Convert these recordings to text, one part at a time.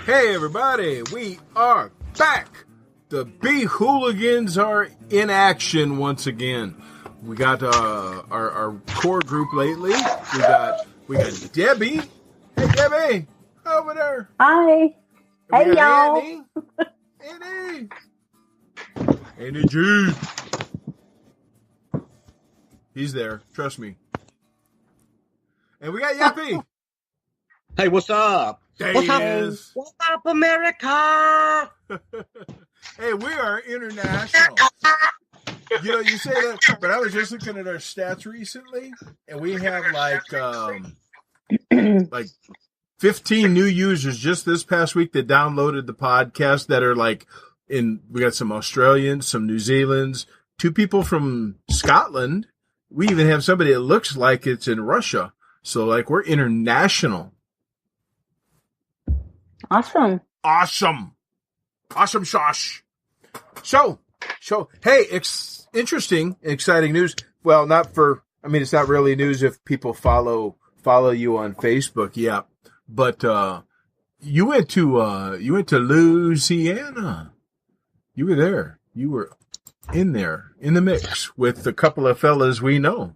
Hey everybody, we are back. The Beehooligans are in action once again. We got our core group lately. We got Debbie. Hey Debbie, over there. Hi. And Hey y'all. Antnee G. He's there. Trust me. And we got Yappy. Hey, what's up? There What's he up? is. What's up, America? Hey, we are international. You know, you say that, but I was just looking at our stats recently, and we have like 15 new users just this past week that downloaded the podcast that are we got some Australians, some New Zealanders, 2 people from Scotland. We even have somebody that looks like it's in Russia. So we're international. Awesome. Awesome sauce. So, hey, interesting, exciting news. Well, it's not really news if people follow you on Facebook. Yeah. But, you went to Louisiana. You were there. You were in the mix with a couple of fellas we know.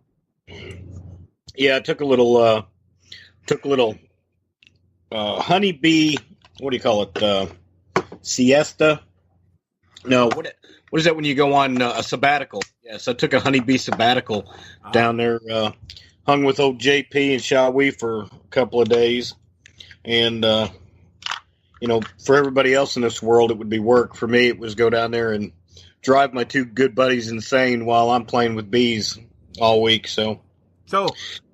Yeah, I took a little honeybee. What do you call it? Siesta? No, what is that when you go on a sabbatical? Yes, I took a honeybee sabbatical down there. Hung with old JP and Shawi for a couple of days, and for everybody else in this world, it would be work. For me, it was go down there and drive my 2 good buddies insane while I'm playing with bees all week. So,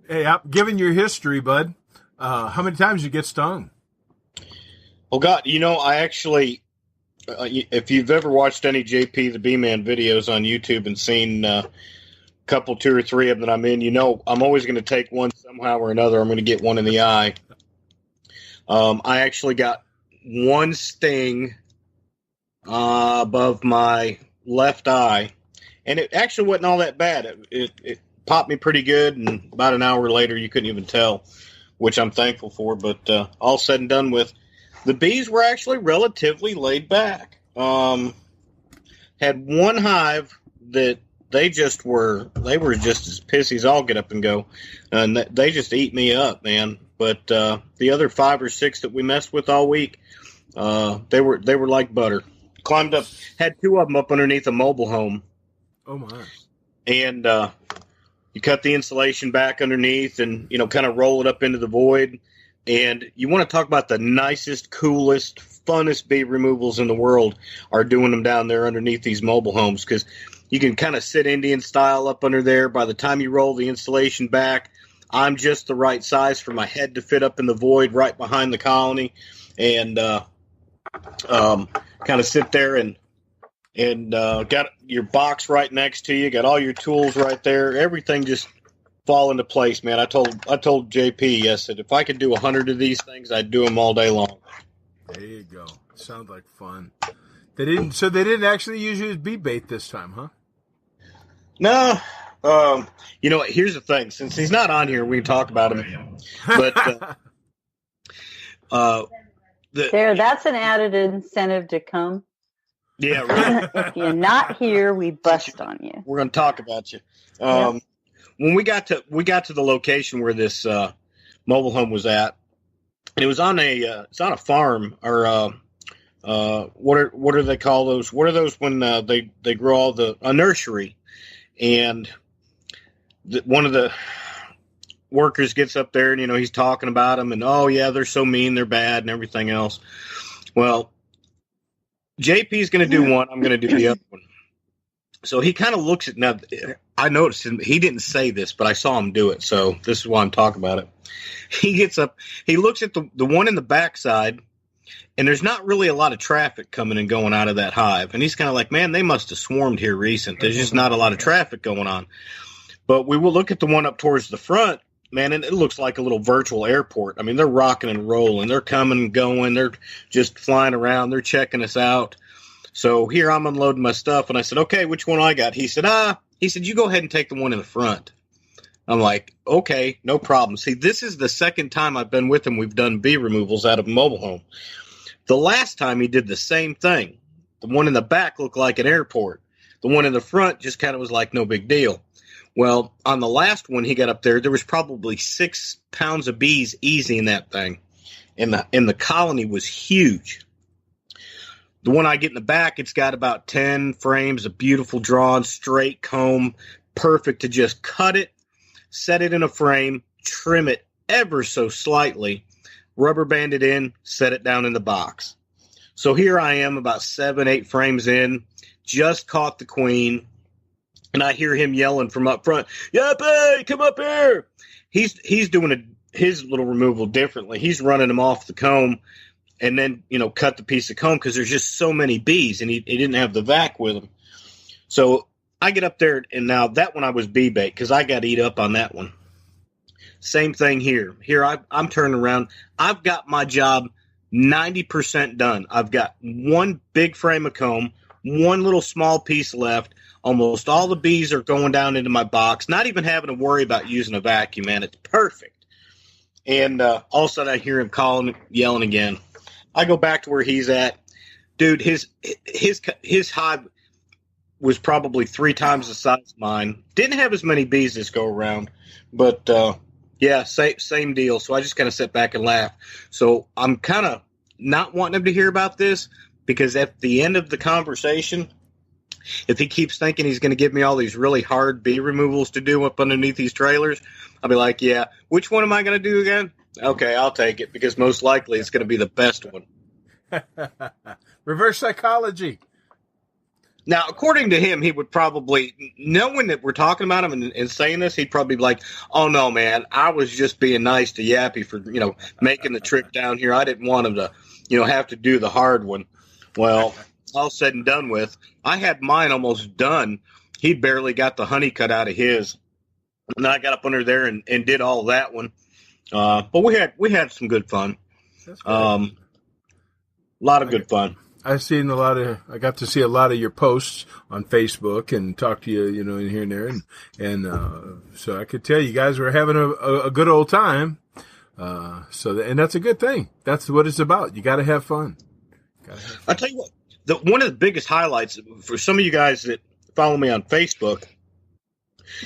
hey, given your history, bud, how many times you get stung? Oh, God, I actually, if you've ever watched any JP the B-Man videos on YouTube and seen a couple, 2 or 3 of them that I'm in, I'm always going to take one somehow or another. I'm going to get one in the eye. I actually got one sting above my left eye, and it actually wasn't all that bad. It popped me pretty good, and about an hour later, you couldn't even tell, which I'm thankful for. But all said and done with, the bees were actually relatively laid back. Had one hive that they were just as pissy as I'll get up and go, and they just eat me up, man. But the other 5 or 6 that we messed with all week, they were like butter. Climbed up, had 2 of them up underneath a mobile home. Oh my! And you cut the insulation back underneath, and kind of roll it up into the void. And you want to talk about the nicest, coolest, funnest bee removals in the world are doing them down there underneath these mobile homes, because you can kind of sit Indian style up under there. By the time you roll the insulation back, I'm just the right size for my head to fit up in the void right behind the colony, and kind of sit there and got your box right next to you, got all your tools right there, everything just fall into place, man. I told JP, yes, that if I could do 100 of these things, I'd do them all day long. There you go. Sounds like fun. They didn't actually use you as bee bait this time, huh? No. Here's the thing. Since he's not on here, we can talk about him. But that's an added incentive to come. Yeah, right. If you're not here, we bust on you. We're going to talk about you. When we got to the location where this mobile home was at, and it was on a farm, or what do they call those? What are those when they grow all a nursery? And one of the workers gets up there, and he's talking about them, and oh yeah, they're so mean, they're bad, and everything else. Well, JP's going to do one, I'm going to do the other one. So he kind of looks at, now I noticed him, he didn't say this, but I saw him do it, so this is why I'm talking about it. He gets up, he looks at the one in the backside, and there's not really a lot of traffic coming and going out of that hive. And he's kind of like, man, they must have swarmed here recent. There's just not a lot of traffic going on. But we will look at the one up towards the front, man, and it looks like a little virtual airport. I mean, they're rocking and rolling. They're coming and going. They're just flying around. They're checking us out. So here I'm unloading my stuff, and I said, okay, which one I got? He said, you go ahead and take the one in the front. I'm like, okay, no problem. See, this is the second time I've been with him. We've done bee removals out of a mobile home. The last time he did the same thing. The one in the back looked like an airport. The one in the front just kind of was like no big deal. Well, on the last one he got up there was probably 6 pounds of bees easy in that thing. And the colony was huge. The one I get in the back, it's got about 10 frames, a beautiful drawn, straight comb, perfect to just cut it, set it in a frame, trim it ever so slightly, rubber band it in, set it down in the box. So here I am about 7, 8 frames in, just caught the queen, and I hear him yelling from up front, "Yappy, come up here!" He's doing his little removal differently. He's running them off the comb and then, cut the piece of comb because there's just so many bees, and he didn't have the vac with him. So I get up there, and now that one I was bee bait because I got eat up on that one. Same thing here. Here I'm turning around. I've got my job 90% done. I've got one big frame of comb, one little small piece left. Almost all the bees are going down into my box, not even having to worry about using a vacuum, man. It's perfect. And all of a sudden I hear him calling, yelling again. I go back to where he's at. Dude, his hive was probably 3 times the size of mine. Didn't have as many bees this go around, but yeah, same deal. So I just kind of sit back and laugh. So I'm kind of not wanting him to hear about this because at the end of the conversation, if he keeps thinking he's going to give me all these really hard bee removals to do up underneath these trailers, I'll be like, yeah, which one am I going to do again? Okay, I'll take it because most likely it's going to be the best one. Reverse psychology. Now, according to him, he would probably, knowing that we're talking about him and saying this, he'd probably be like, "Oh, no, man, I was just being nice to Yappy for, making the trip down here. I didn't want him to, have to do the hard one." Well, all said and done with, I had mine almost done. He barely got the honey cut out of his. And I got up under there and did all that one. But we had some good fun. A lot of good fun. I got to see a lot of your posts on Facebook and talk to you, in here and there. And so I could tell you guys were having a good old time. And that's a good thing. That's what it's about. You got to have fun. I'll tell you what, one of the biggest highlights for some of you guys that follow me on Facebook,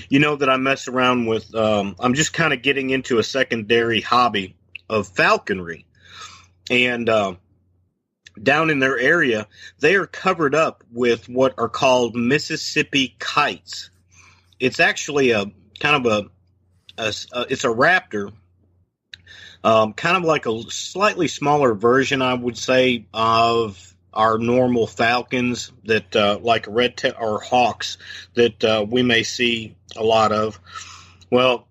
that I mess around with, I'm just kind of getting into a secondary hobby of falconry. And, down in their area, they are covered up with what are called Mississippi kites. It's actually a kind of it's a raptor, kind of like a slightly smaller version, I would say, of our normal falcons that like or hawks that we may see a lot of. Well,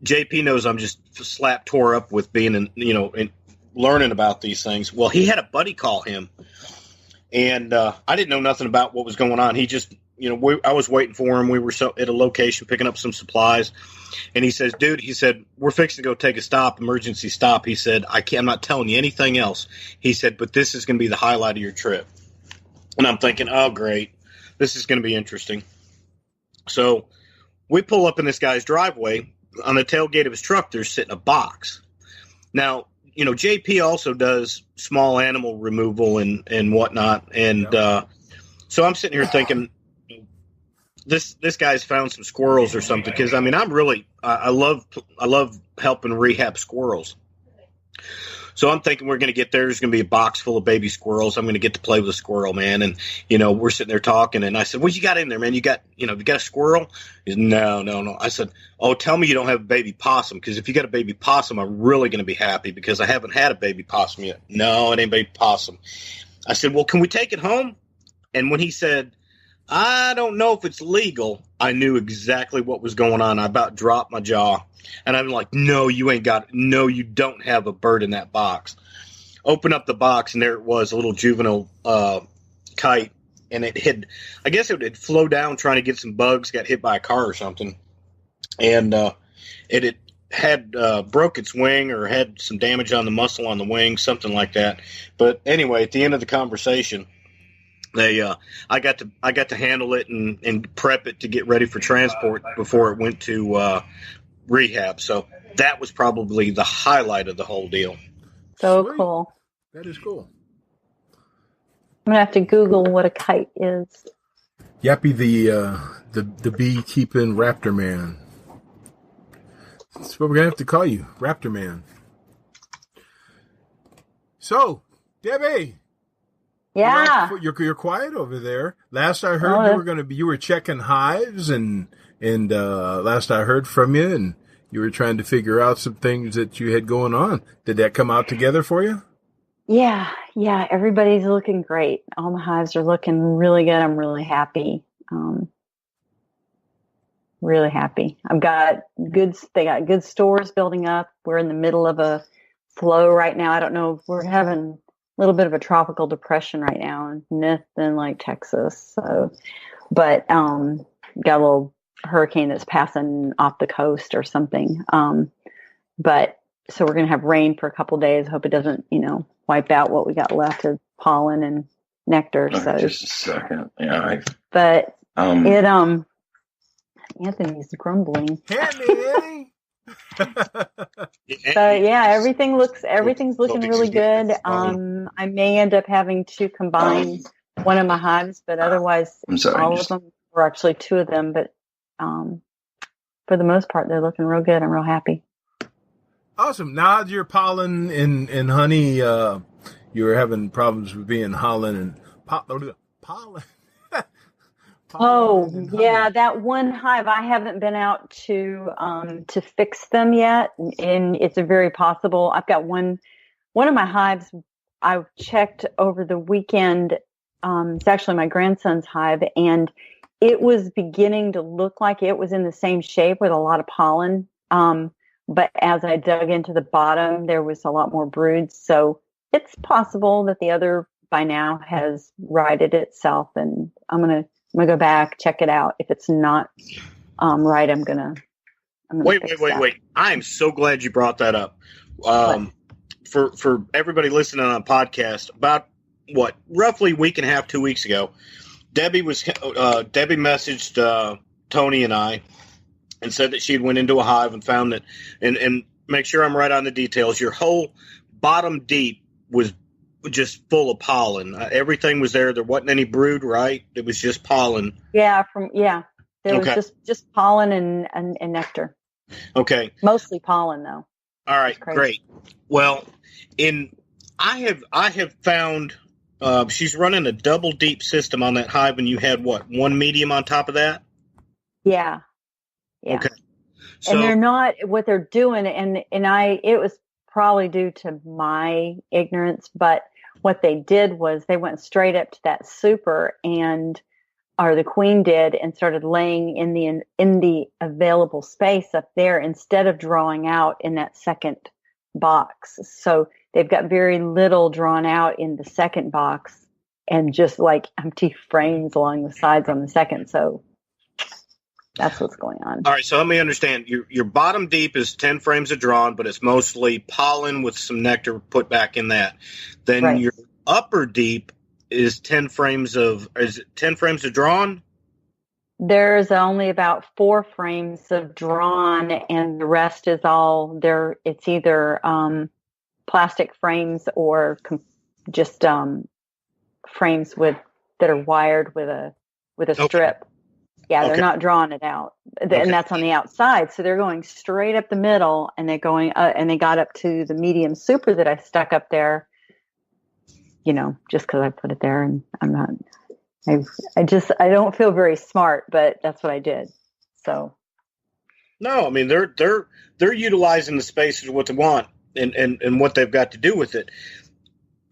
JP knows I'm just slap tore up with being in learning about these things. Well, he had a buddy call him, and I didn't know nothing about what was going on. He just, I was waiting for him. We were at a location picking up some supplies, and he says, "Dude," he said, "we're fixing to go take a stop, emergency stop." He said, I'm not telling you anything else." He said, "But this is going to be the highlight of your trip." And I'm thinking, oh, great. This is going to be interesting. So we pull up in this guy's driveway. On the tailgate of his truck, there's sitting a box. Now, JP also does small animal removal and whatnot. And so I'm sitting here thinking, this guy's found some squirrels or something. Because, I love helping rehab squirrels. So I'm thinking we're going to get there. There's going to be a box full of baby squirrels. I'm going to get to play with a squirrel, man. And, we're sitting there talking. And I said, "What you got in there, man? You got a squirrel?" He said, No. I said, "Oh, tell me you don't have a baby possum. Because if you got a baby possum, I'm really going to be happy because I haven't had a baby possum yet." "No, it ain't baby possum." I said, "Well, can we take it home?" And when he said, "I don't know if it's legal," I knew exactly what was going on. I about dropped my jaw. And I'm like, "No, you ain't got it. No, you don't have a bird in that box." Open up the box, and there it was, a little juvenile kite. And it had flown down trying to get some bugs, got hit by a car or something. And it had broke its wing or had some damage on the muscle on the wing, something like that. But anyway, at the end of the conversation, I got to handle it and prep it to get ready for transport before it went to rehab. So that was probably the highlight of the whole deal. So Sweet. cool. That is cool. I'm gonna have to Google what a kite is. Yappy, the beekeeping raptor man. That's what we're gonna have to call you, Raptor Man. So, Debbie. Yeah. You're quiet over there. Last I heard, you were checking hives, and last I heard from you, and you were trying to figure out some things that you had going on. Did that come out together for you? Yeah. Everybody's looking great. All the hives are looking really good. I'm really happy. Really happy. They got good stores building up. We're in the middle of a flow right now. I don't know. We're having a little bit of a tropical depression right now in Smithton, like Texas. So, but got a little hurricane that's passing off the coast or something. But so we're going to have rain for a couple days. Hope it doesn't, wipe out what we got left of pollen and nectar. Okay, So just a second. Yeah. Anthony's grumbling. Handy. So yeah, everything's looking really good. I may end up having to combine one of my hives, but otherwise all of them, or actually two of them, but for the most part they're looking real good. I'm real happy. Awesome. Now your pollen and honey, you were having problems with being pollen and pollen. Oh yeah, that one hive I haven't been out to fix them yet, and it's a very possible. I've got one of my hives I checked over the weekend. It's actually my grandson's hive, and it was beginning to look like it was in the same shape with a lot of pollen. But as I dug into the bottom, there was a lot more broods. So it's possible that the other by now has righted itself, and I'm gonna go back, check it out. If it's not right, I'm gonna wait. I am so glad you brought that up. For everybody listening on a podcast, about roughly a week and a half, 2 weeks ago, Debbie messaged Tony and I and said that she had went into a hive and found that, and make sure I'm right on the details. Your whole bottom deep was just full of pollen. Everything was there. There wasn't any brood, right? It was just pollen. Yeah, there was just pollen and nectar. Okay. Mostly pollen, though. All right, great. Well, I have found she's running a double deep system on that hive, and you had one medium on top of that? Yeah. Okay. So, and they're not what they're doing, and it was probably due to my ignorance, but what they did was they went straight up to that super, or the queen did, and started laying in the available space up there instead of drawing out in that second box. So they've got very little drawn out in the second box, and just like empty frames along the sides on the second. So that's what's going on. All right, so let me understand. Your bottom deep is 10 frames of drawn, but it's mostly pollen with some nectar put back in that. Then your upper deep is 10 frames of drawn? There's only about 4 frames of drawn, and the rest is all there. It's either plastic frames or just frames that are wired with a strip. Yeah, they're not drawing it out, and that's on the outside. So they're going straight up the middle, and they're going, and they got up to the medium super that I stuck up there. Just because I put it there, and I'm not. I don't feel very smart, but that's what I did. So. No, I mean they're utilizing the spaces what they want and what they've got to do with it.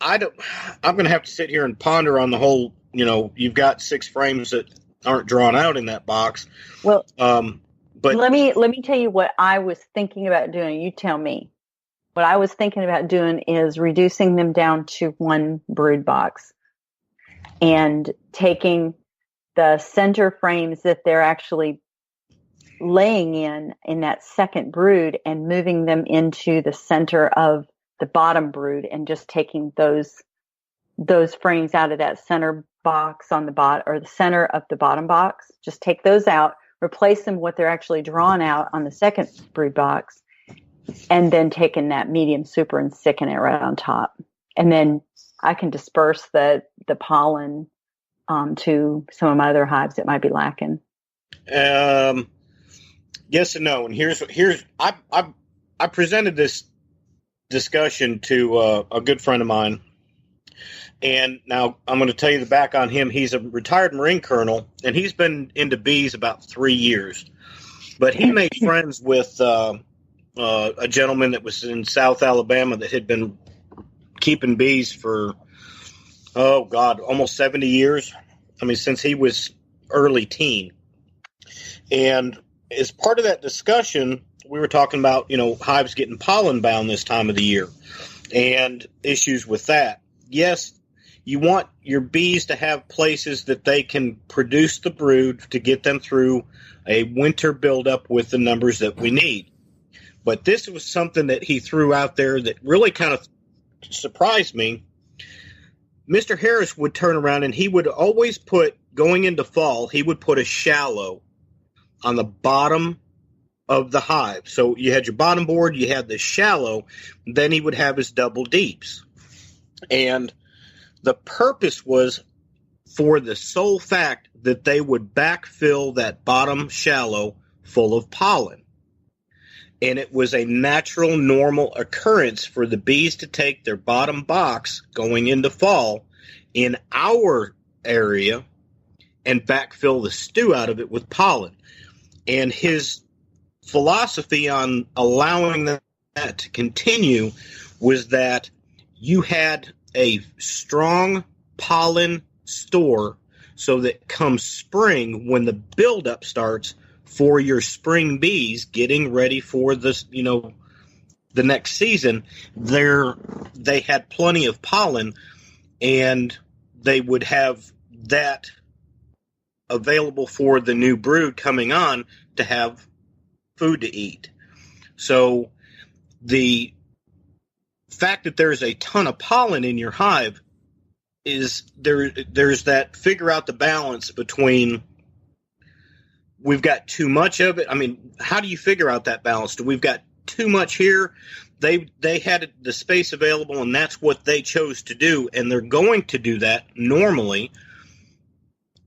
I'm going to have to sit here and ponder on the whole. You've got 6 frames that aren't drawn out in that box. Well, but let me tell you what I was thinking about doing. You tell me. What I was thinking about doing is reducing them down to 1 brood box and taking the center frames that they're actually laying in that second brood and moving them into the center of the bottom brood, and just taking those frames out of that center box on the bottom, or the center of the bottom box. Just take those out, replace them with what they're actually drawn out on the second brood box, and then taking that medium super and sticking it right on top. and then I can disperse the pollen to some of my other hives that might be lacking. Yes and no. And here's I presented this discussion to a good friend of mine, and now I'm going to tell you the back on him. He's a retired Marine colonel, and he's been into bees about 3 years. But he made friends with a gentleman that was in South Alabama that had been keeping bees for, almost 70 years. I mean, since he was early teen. And as part of that discussion, we were talking about, hives getting pollen bound this time of the year and issues with that. Yes, you want your bees to have places that they can produce the brood to get them through a winter buildup with the numbers that we need. But this was something that he threw out there that really kind of surprised me. Mr. Harris would turn around and he would always put, going into fall, he would put a shallow on the bottom of the hive. So you had your bottom board, you had the shallow, then he would have his double deeps. And the purpose was for the sole fact that they would backfill that bottom shallow full of pollen. And it was a natural, normal occurrence for the bees to take their bottom box going into fall in our area and backfill the stew out of it with pollen. And his philosophy on allowing that to continue was that you had a strong pollen store so that come spring, when the buildup starts for your spring bees getting ready for this, the next season, they had plenty of pollen and they would have that available for the new brood coming on to have food to eat. So the fact that there's a ton of pollen in your hive is there's that figure out the balance between we've got too much of it. I mean, how do you figure out that balance? Do we've got too much here? They had the space available and that's what they chose to do, and they're going to do that normally.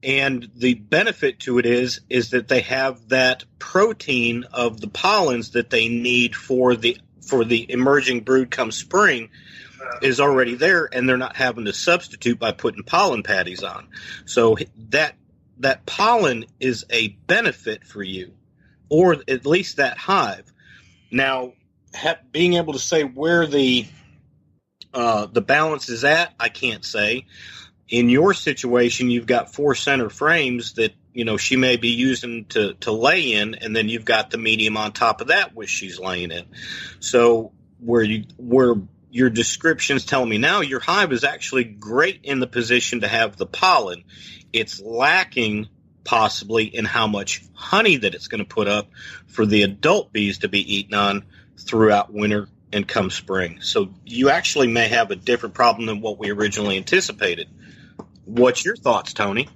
And the benefit to it is that they have that protein of the pollens that they need for the emerging brood come spring is already there, and they're not having to substitute by putting pollen patties on. So that pollen is a benefit for you, or at least that hive. Now, being able to say where the balance is at, I can't say. In your situation, you've got 4 center frames that, she may be using to lay in, and then you've got the medium on top of that, which she's laying in. So where your description's telling me now, your hive is actually great in the position to have the pollen. It's lacking possibly in how much honey that it's going to put up for the adult bees to be eaten on throughout winter and come spring. So you actually may have a different problem than what we originally anticipated. What's your thoughts, Tony?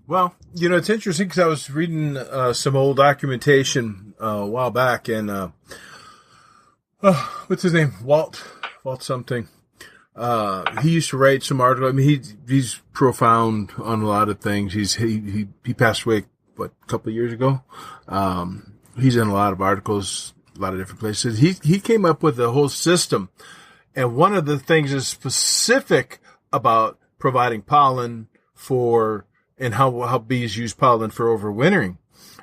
Well, it's interesting because I was reading some old documentation a while back, and what's his name? Walt something. He used to write some articles. I mean, he's profound on a lot of things. He passed away a couple of years ago. He's in a lot of articles, a lot of different places. He came up with a whole system, and one of the things is specific about providing pollen and how bees use pollen for overwintering.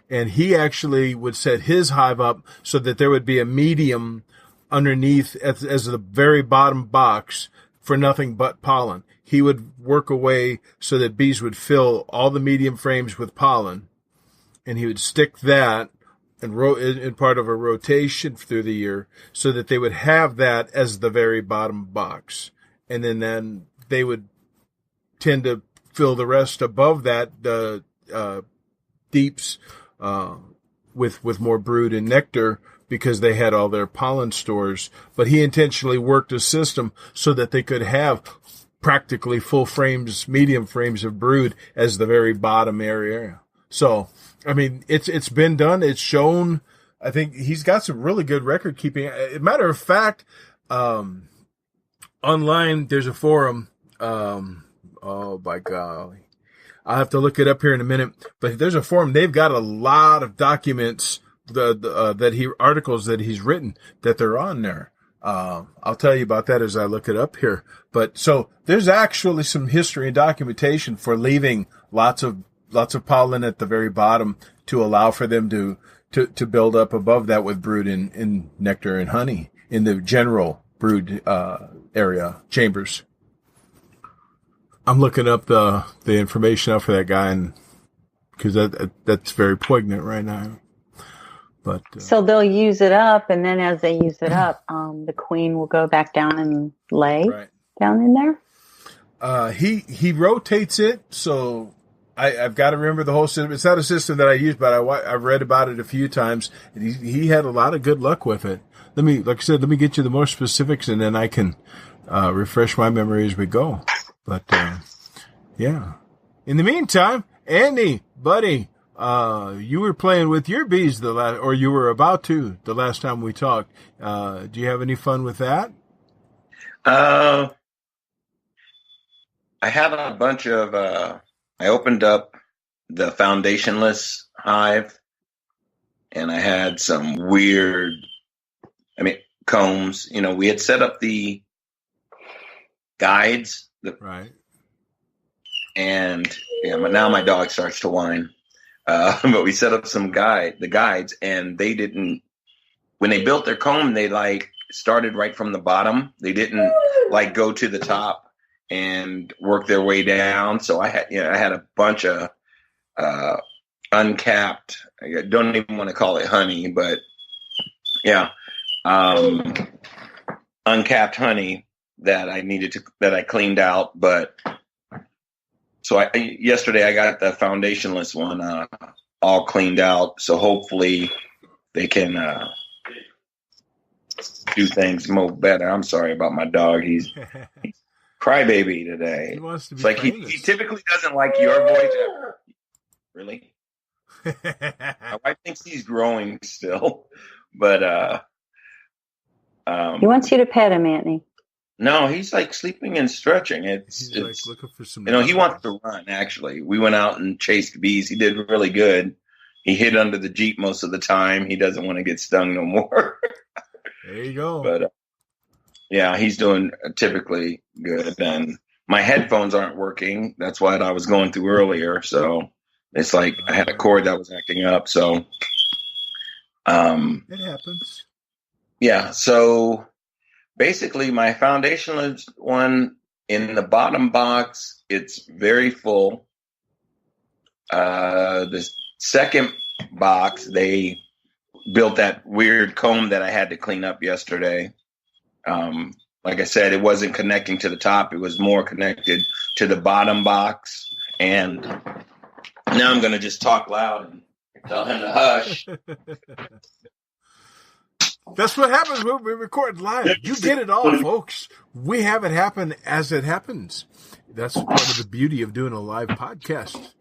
And he actually would set his hive up so that there would be a medium underneath as the very bottom box for nothing but pollen. He would work away so that bees would fill all the medium frames with pollen, and he would stick that in part of a rotation through the year so that they would have that as the very bottom box. And then they would tend to fill the rest above that, deeps, with more brood and nectar because they had all their pollen stores. But he intentionally worked a system so that they could have practically full frames, medium frames of brood as the very bottom area. So, I mean, it's been done. It's shown. I think he's got some really good record keeping. As a matter of fact, online, there's a forum. Oh, by golly. I'll have to look it up here in a minute. But there's a forum. They've got a lot of documents, articles that he's written that they're on there. I'll tell you about that as I look it up here. But so there's actually some history and documentation for leaving lots of pollen at the very bottom to allow for them to build up above that with brood in nectar and honey in the general brood area chambers. I'm looking up the information out for that guy, and because that's very poignant right now. But so they'll use it up, and then as they use it up, the queen will go back down and lay down in there. He rotates it, so I've got to remember the whole system. It's not a system that I use, but I've read about it a few times. And he had a lot of good luck with it. Like I said, let me get you the more specifics, and then I can refresh my memory as we go. But yeah. In the meantime, Antnee, buddy, you were playing with your bees or you were about to the last time we talked. Do you have any fun with that? I had a bunch of. I opened up the foundationless hive, and I had some weird. Combs. We had set up the guides. Right. And now my dog starts to whine. But we set up the guides, and they didn't, when they built their comb, they started right from the bottom. They didn't go to the top and work their way down. So I had a bunch of, uncapped, I don't even want to call it honey, but yeah, uncapped honey that I cleaned out. But so yesterday I got the foundationless one all cleaned out. So hopefully they can do things more better. I'm sorry about my dog. He's crybaby today. He wants to be he typically doesn't like your voice. Really? My wife thinks he's growing still, but he wants you to pet him, Antnee. No, he's sleeping and stretching. It's looking for some. He wants to run. Actually, we went out and chased bees. He did really good. He hid under the Jeep most of the time. He doesn't want to get stung no more. There you go. But yeah, he's doing typically good. And my headphones aren't working. That's what I was going through earlier. So it's I had a cord that was acting up. So it happens. Yeah. So basically, my foundationless one in the bottom box, it's very full. The second box, they built that weird comb that I had to clean up yesterday. Like I said, it wasn't connecting to the top. It was more connected to the bottom box. And now I'm going to just talk loud and tell him to hush. That's what happens when we record live. You get it all, folks. We have it happen as it happens. That's part of the beauty of doing a live podcast.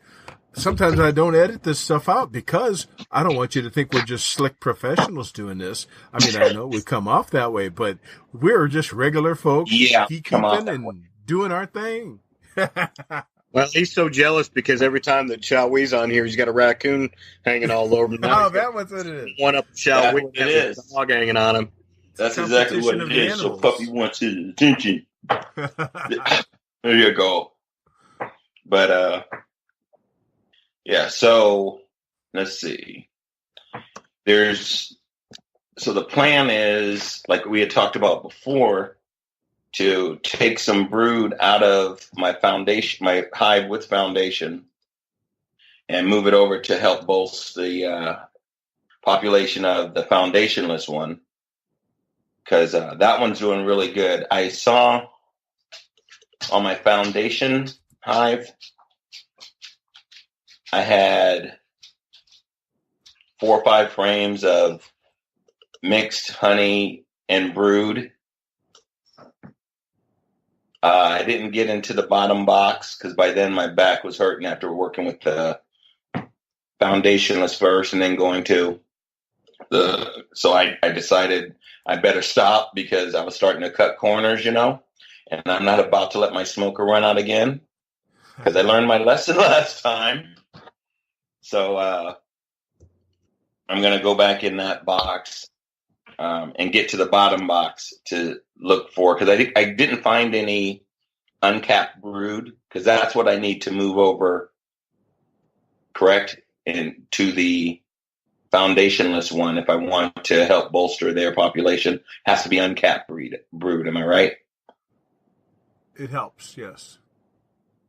Sometimes I don't edit this stuff out because I don't want you to think we're just slick professionals doing this. I mean, I know we come off that way, but we're just regular folks. Yeah, keeping and doing our thing. Well, he's so jealous because every time that Shawwee's on here, he's got a raccoon hanging all over him. Oh, that was what it is. One up Shawwee. It is. A dog hanging on him. That's exactly what it is. So puppy wants his attention. There you go. But, yeah, so let's see. So the plan is, like we had talked about before, to take some brood out of my hive with foundation, and move it over to help bolster the population of the foundationless one, because that one's doing really good. I saw on my foundation hive, I had 4 or 5 frames of mixed honey and brood. I didn't get into the bottom box because by then my back was hurting after working with the foundationless first and then going to so I decided I better stop because I was starting to cut corners, and I'm not about to let my smoker run out again because I learned my lesson last time. So I'm going to go back in that box and get to the bottom box to look for, because I didn't find any uncapped brood, because that's what I need to move over, correct, and to the foundationless one if I want to help bolster their population. Has to be uncapped brood. Am I right? It helps, yes.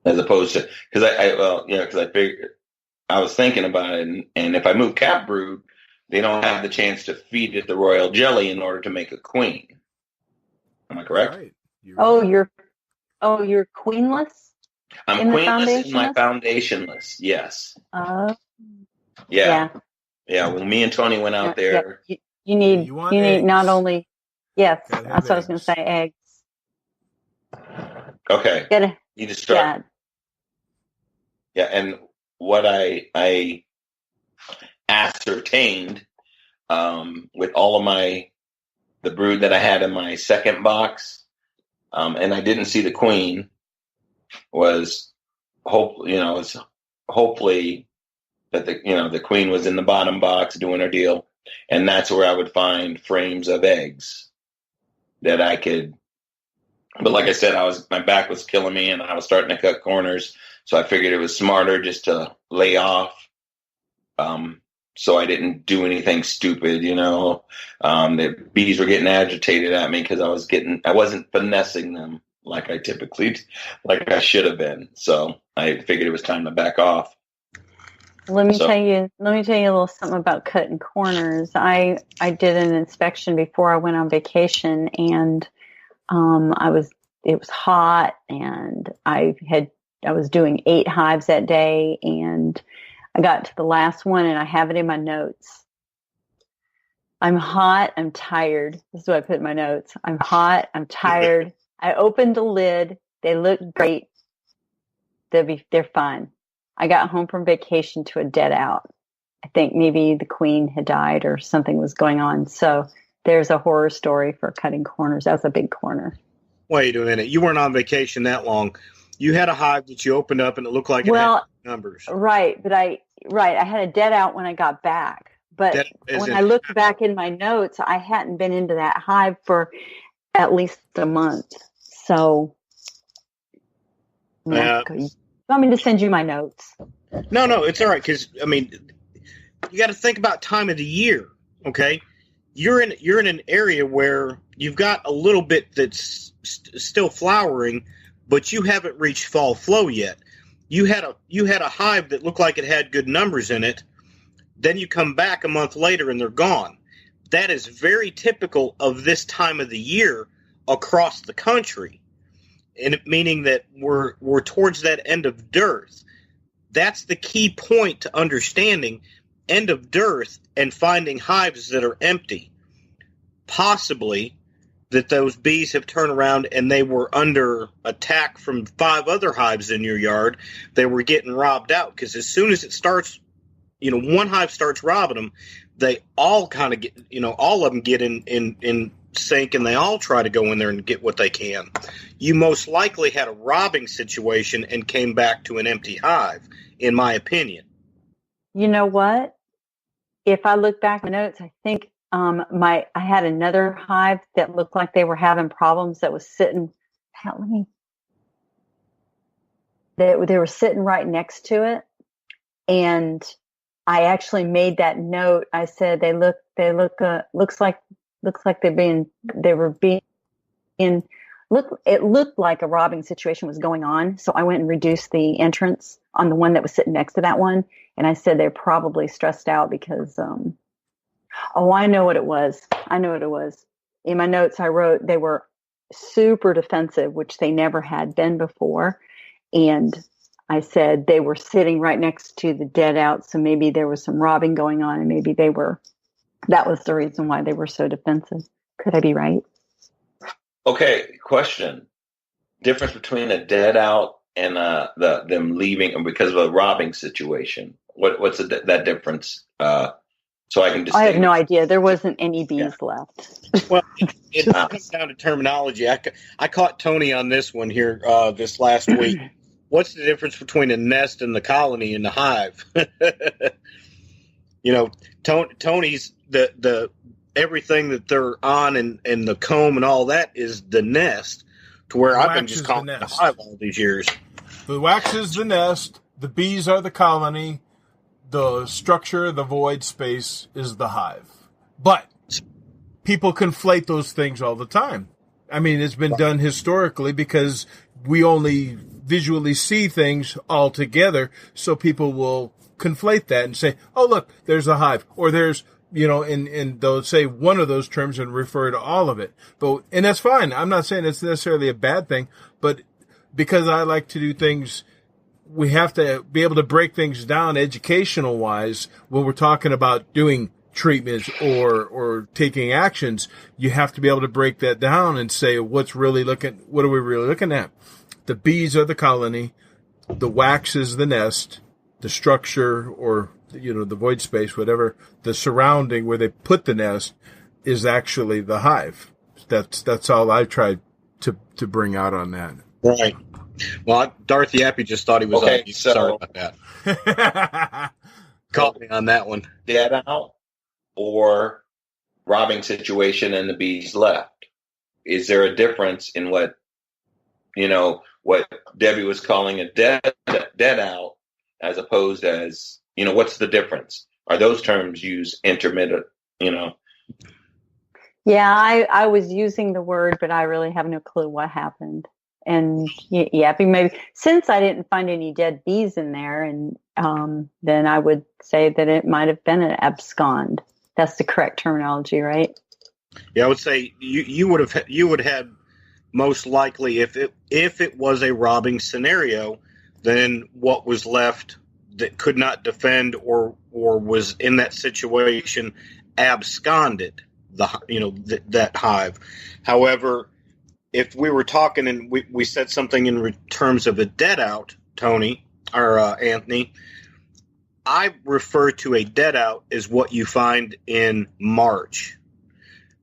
As opposed to, because I figured, I was thinking about it, and if I move cap brood, they don't have the chance to feed it the royal jelly in order to make a queen. Am I correct? Right. You're queenless? I'm queenless in my foundationless. Yes. Yeah. Well, me and Tony went out there. You need not only, yes, that's what I was going to say, eggs. Okay. Need to start. Yeah, and what I ascertained with all of the brood that I had in my second box, and I didn't see the queen, was hopefully that the queen was in the bottom box doing her deal, and that's where I would find frames of eggs that I could. But like I said, my back was killing me, and I was starting to cut corners, so I figured it was smarter just to lay off. So I didn't do anything stupid, The bees were getting agitated at me because I wasn't finessing them like I should have been. So I figured it was time to back off. Let me tell you a little something about cutting corners. I did an inspection before I went on vacation, and it was hot, and I was doing 8 hives that day, and I got to the last one, and I have it in my notes. I'm hot. I'm tired. This is what I put in my notes. I'm hot. I'm tired. I opened the lid. They look great. They're fine. I got home from vacation to a dead out. I think maybe the queen had died or something was going on. So there's a horror story for cutting corners. That was a big corner. Wait a minute. You weren't on vacation that long. You had a hive that you opened up and it looked like it had numbers. Right. But I had a dead out when I got back. But when I looked back in my notes, I hadn't been into that hive for at least a month. So you want me to send you my notes? No, it's all right. Because, you got to think about time of the year, okay? You're in an area where you've got a little bit that's still flowering, but you haven't reached fall flow yet. You had a hive that looked like it had good numbers in it. Then you come back a month later and they're gone. That is very typical of this time of the year across the country, and meaning that we're towards that end of dearth. That's the key point to understanding end of dearth and finding hives that are empty. Possibly that those bees have turned around and they were under attack from 5 other hives in your yard. They were getting robbed out, because as soon as it starts, one hive starts robbing them, they all kind of get, all of them get in sync, and they all try to go in there and get what they can. You most likely had a robbing situation and came back to an empty hive, in my opinion. You know what? If I look back at my notes, I think I had another hive that looked like they were having problems that was sitting. They were sitting right next to it, and I actually made that note. I said looks like it looked like a robbing situation was going on. So I went and reduced the entrance on the one that was sitting next to that one. And I said, they're probably stressed out because, I know what it was. In my notes, I wrote they were super defensive, which they never had been before. And I said they were sitting right next to the dead out. So maybe there was some robbing going on, and maybe that was the reason why they were so defensive. Could I be right? Okay, question. Difference between a dead out and them leaving because of a robbing situation. What's that difference so I can I distinguish. have no idea. There wasn't any bees left. Well, it comes down to terminology. I caught Tony on this one here this last week. What's the difference between a nest and the colony in the hive? Tony's the everything that they're on and the comb and all that is the nest, to where I've been just calling it the hive all these years. The wax is the nest, the bees are the colony, the structure, the void space is the hive. But people conflate those things all the time. I mean, it's been done historically because we only visually see things all together, so people will conflate that and say, oh, look, there's a hive, or there's, and they'll say one of those terms and refer to all of it. And that's fine. I'm not saying it's necessarily a bad thing, but because I like to do things, we have to be able to break things down educational wise when we're talking about doing treatments or taking actions. You have to be able to break that down and say, what are we really looking at? The bees are the colony, the wax is the nest, the structure or, the void space, whatever, the surrounding where they put the nest is actually the hive. That's all I tried to bring out on that. Right. Well, Darth Yappy just thought he was okay, on. Sorry about that. Caught me on that one. Dead out or robbing situation and the bees left. Is there a difference in what Debbie was calling a dead out as opposed as, what's the difference? Are those terms used intermittent, Yeah, I was using the word, but I really have no clue what happened. And Yappy, maybe since I didn't find any dead bees in there, and then I would say that it might have been an abscond. That's the correct terminology, right? Yeah, I would say you would have most likely, if it was a robbing scenario, then what was left that could not defend or was in that situation absconded that hive. However, if we were talking and we said something in terms of a dead out, Tony or Antnee, I refer to a dead out as what you find in March.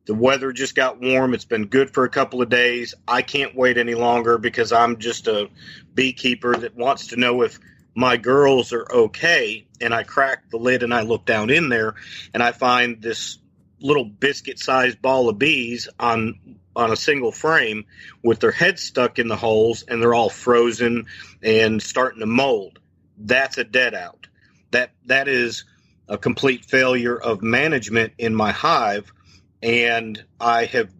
The weather just got warm. It's been good for a couple of days. I can't wait any longer because I'm just a beekeeper that wants to know if my girls are okay. And I crack the lid and I look down in there and I find this little biscuit-sized ball of bees on a single frame with their heads stuck in the holes and they're all frozen and starting to mold. That's a dead out. That is a complete failure of management in my hive, and I have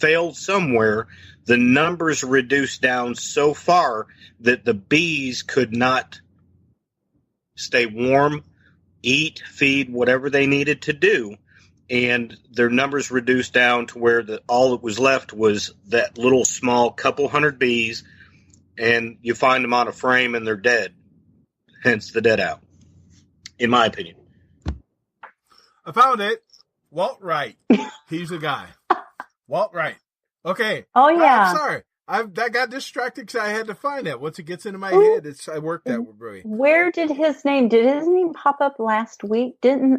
failed somewhere. The numbers reduced down so far that the bees could not stay warm, eat, feed, whatever they needed to do. And their numbers reduced down to where all that was left was that little small couple hundred bees, and you find them on a frame and they're dead. Hence the dead out, in my opinion. I found it. Walt Wright. He's the guy. Walt Wright. Okay. Oh, yeah. I'm sorry. I got distracted because I had to find that. Once it gets into my head, I worked that way. Where did his name pop up last week? Didn't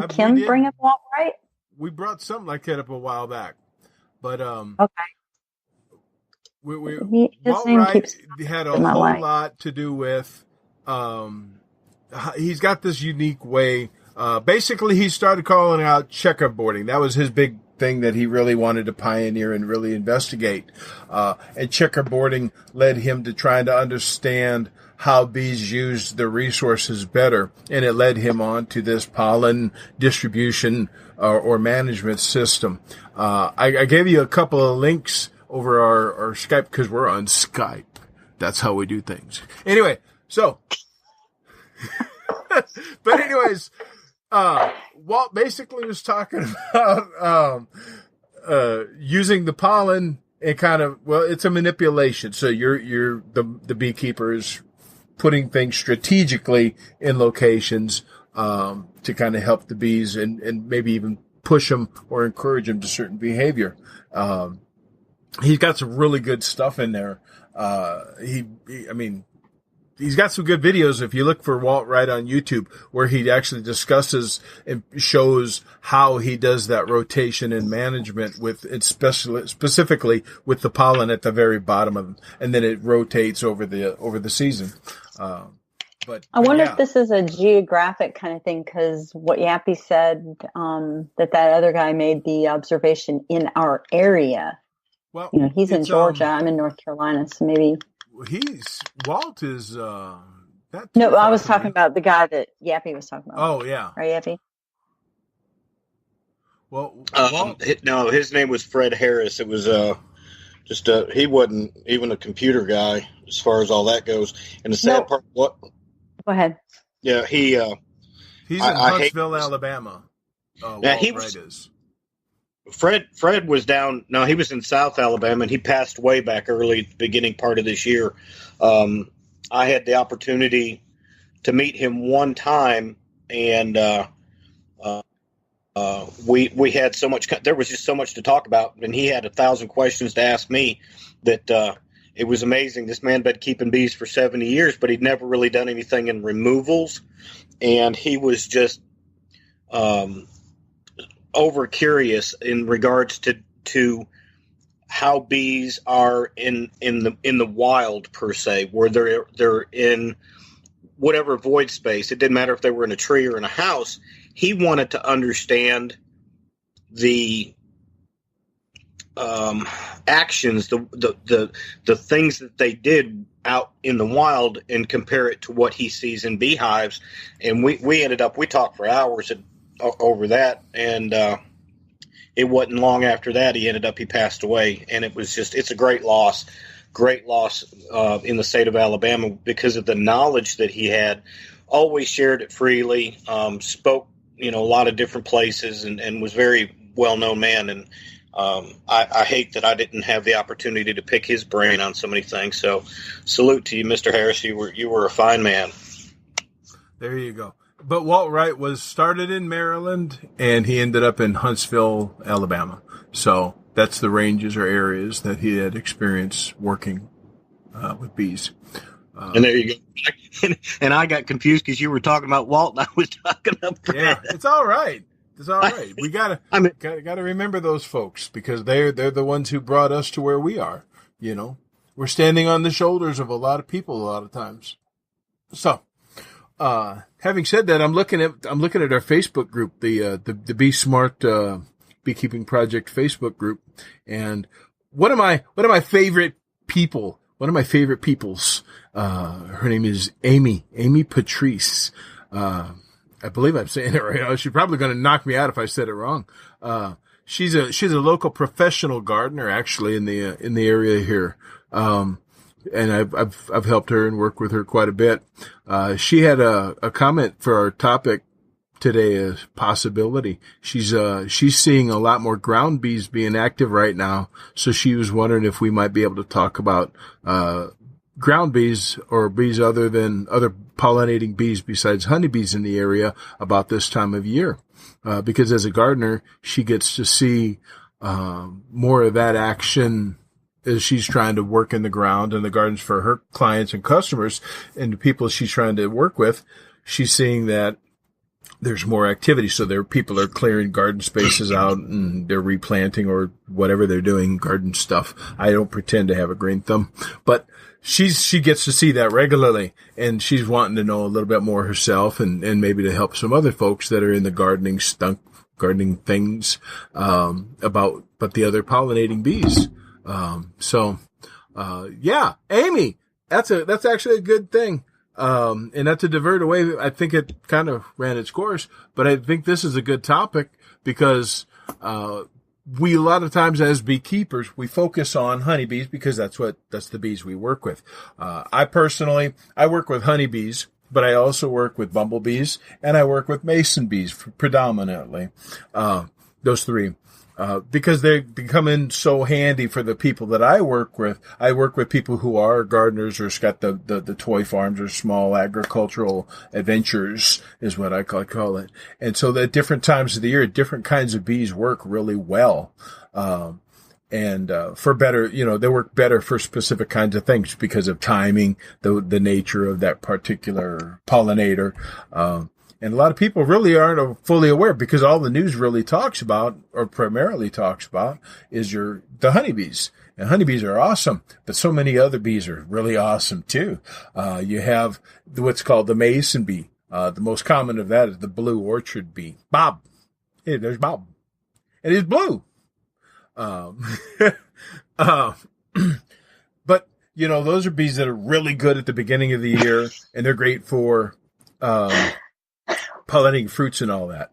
Kim bring up Walt Wright? We brought something like that up a while back. But okay. Walt Wright had a whole lot to do with he's got this unique way. Basically, he started calling out checkerboarding. That was his big thing that he really wanted to pioneer and really investigate. And checkerboarding led him to trying to understand how bees use their resources better. And it led him on to this pollen distribution or management system. I gave you a couple of links over our Skype because we're on Skype. That's how we do things. Anyway, so, but anyways, Walt basically was talking about using the pollen and kind of, it's a manipulation. So you're the beekeeper is putting things strategically in locations to kind of help the bees and maybe even push them or encourage them to certain behavior. He's got some really good stuff in there. he's got some good videos. If you look for Walt Wright on YouTube, where he actually discusses and shows how he does that rotation and management with it, specifically with the pollen at the very bottom of, and then it rotates over the season. But I wonder yeah. if this is a geographic kind of thing, because what Yappy said, that other guy made the observation in our area. Well, he's in Georgia. I'm in North Carolina, so maybe Walt is not no. I was talking about the guy that Yappy was talking about. Oh yeah, right, Yappy. Well, no, his name was Fred Harris. It was he wasn't even a computer guy as far as all that goes. And the sad part, what? Go ahead. Yeah, he's in Huntsville, Alabama. Yeah, Walt is. Fred was down. No, he was in South Alabama, and he passed away back early, beginning part of this year. I had the opportunity to meet him one time, and we had so much. There was just so much to talk about, and he had 1,000 questions to ask me. That it was amazing. This man had been keeping bees for 70 years, but he'd never really done anything in removals, and he was just over curious in regards to how bees are in the wild per se, where they're in whatever void space. It didn't matter if they were in a tree or in a house. He wanted to understand the actions, the things that they did out in the wild, and compare it to what he sees in beehives. And we talked for hours over that, and it wasn't long after that he passed away. And it's a great loss in the state of Alabama, because of the knowledge that he had. Always shared it freely, spoke a lot of different places, and was very well-known man. And I hate that I didn't have the opportunity to pick his brain on so many things. So salute to you, Mr. Harris. You were a fine man. There you go. But Walt Wright was started in Maryland, and he ended up in Huntsville, Alabama. So that's the ranges or areas that he had experience working with bees. And there you go. And I got confused because you were talking about Walt, and I was talking about Fred. Yeah, it's all right. It's all right. We gotta remember those folks, because they're the ones who brought us to where we are. We're standing on the shoulders of a lot of people a lot of times. So, having said that, I'm looking at our Facebook group, the Be Smart Beekeeping Project Facebook group, and one of my favorite peoples. Her name is Amy Patrice. I believe I'm saying it right. She's probably going to knock me out if I said it wrong. She's a local professional gardener, actually, in the area here. And I've helped her and worked with her quite a bit. She had a comment for our topic today, as possibility. She's seeing a lot more ground bees being active right now. So she was wondering if we might be able to talk about, ground bees or bees other pollinating bees besides honeybees in the area about this time of year. Because as a gardener, she gets to see, more of that action as she's trying to work in the ground and the gardens for her clients and customers and the people she's trying to work with. She's seeing that there's more activity. So people are clearing garden spaces out and they're replanting or whatever they're doing, garden stuff. I don't pretend to have a green thumb, but she gets to see that regularly, and she's wanting to know a little bit more herself and maybe to help some other folks that are in the gardening things, but the other pollinating bees. Yeah, Amy, that's actually a good thing. And not to divert away, I think it kind of ran its course, but I think this is a good topic because, we a lot of times as beekeepers, we focus on honeybees because that's the bees we work with. I work with honeybees, but I also work with bumblebees and I work with mason bees predominantly. Those three. Because they come in so handy for the people that I work with. I work with people who are gardeners or got the toy farms or small agricultural adventures is what I call it. And so at different times of the year, different kinds of bees work really well. And for better, they work better for specific kinds of things because of timing, the nature of that particular pollinator. And a lot of people really aren't fully aware, because all the news really talks about, or primarily talks about, is the honeybees. And honeybees are awesome, but so many other bees are really awesome too. You have what's called the mason bee. The most common of that is the blue orchard bee. Bob. Hey, there's Bob. And he's blue. But, those are bees that are really good at the beginning of the year, and they're great for, pollinating fruits and all that.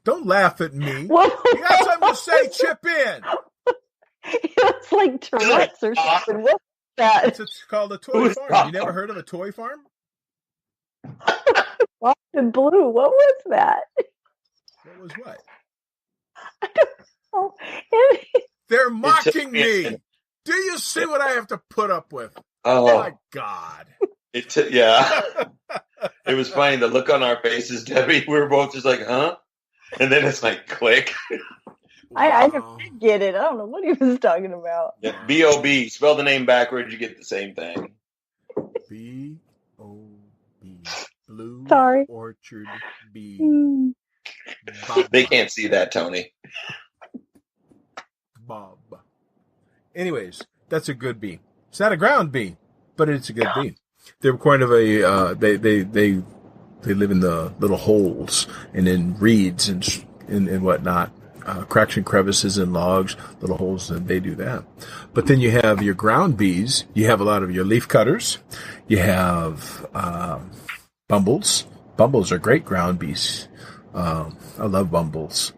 Don't laugh at me. Whoa. You got something to say, chip in. It's like Tourette's or something. What's that? It's called a toy farm. You never heard of a toy farm? Black and blue. What was that? What was what? I don't know. They're mocking me. Do you see what I have to put up with? Oh my God. Yeah. It was funny, the look on our faces, Debbie. We were both just like, huh? And then it's like, click. I never did get it. I don't know what he was talking about. Yeah, B-O-B. Spell the name backwards, you get the same thing. B-O-B. Blue Sorry. Orchard bee. Mm. They can't see that, Tony. Bob. Anyways, that's a good bee. It's not a ground bee, but it's a good bee. They're kind of a they live in the little holes and in reeds and whatnot, cracks and crevices in logs, little holes, and they do that. But then you have your ground bees. You have a lot of your leaf cutters. You have bumbles. Bumbles are great ground bees. I love bumbles.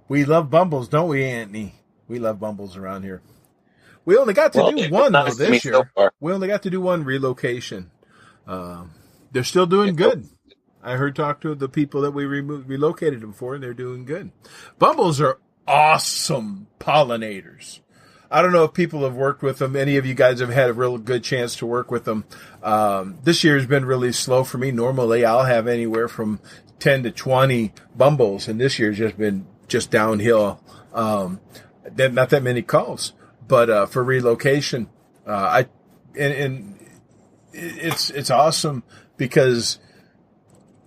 We love bumbles, don't we, Antnee? We love bumbles around here. We only got to do one, though, this year. We only got to do one relocation. They're still doing good. I talk to the people that we relocated them for, and they're doing good. Bumbles are awesome pollinators. I don't know if people have worked with them. Any of you guys have had a real good chance to work with them. This year has been really slow for me. Normally, I'll have anywhere from 10 to 20 bumbles, and this year's just been downhill. Not that many calls. But for relocation, it's awesome, because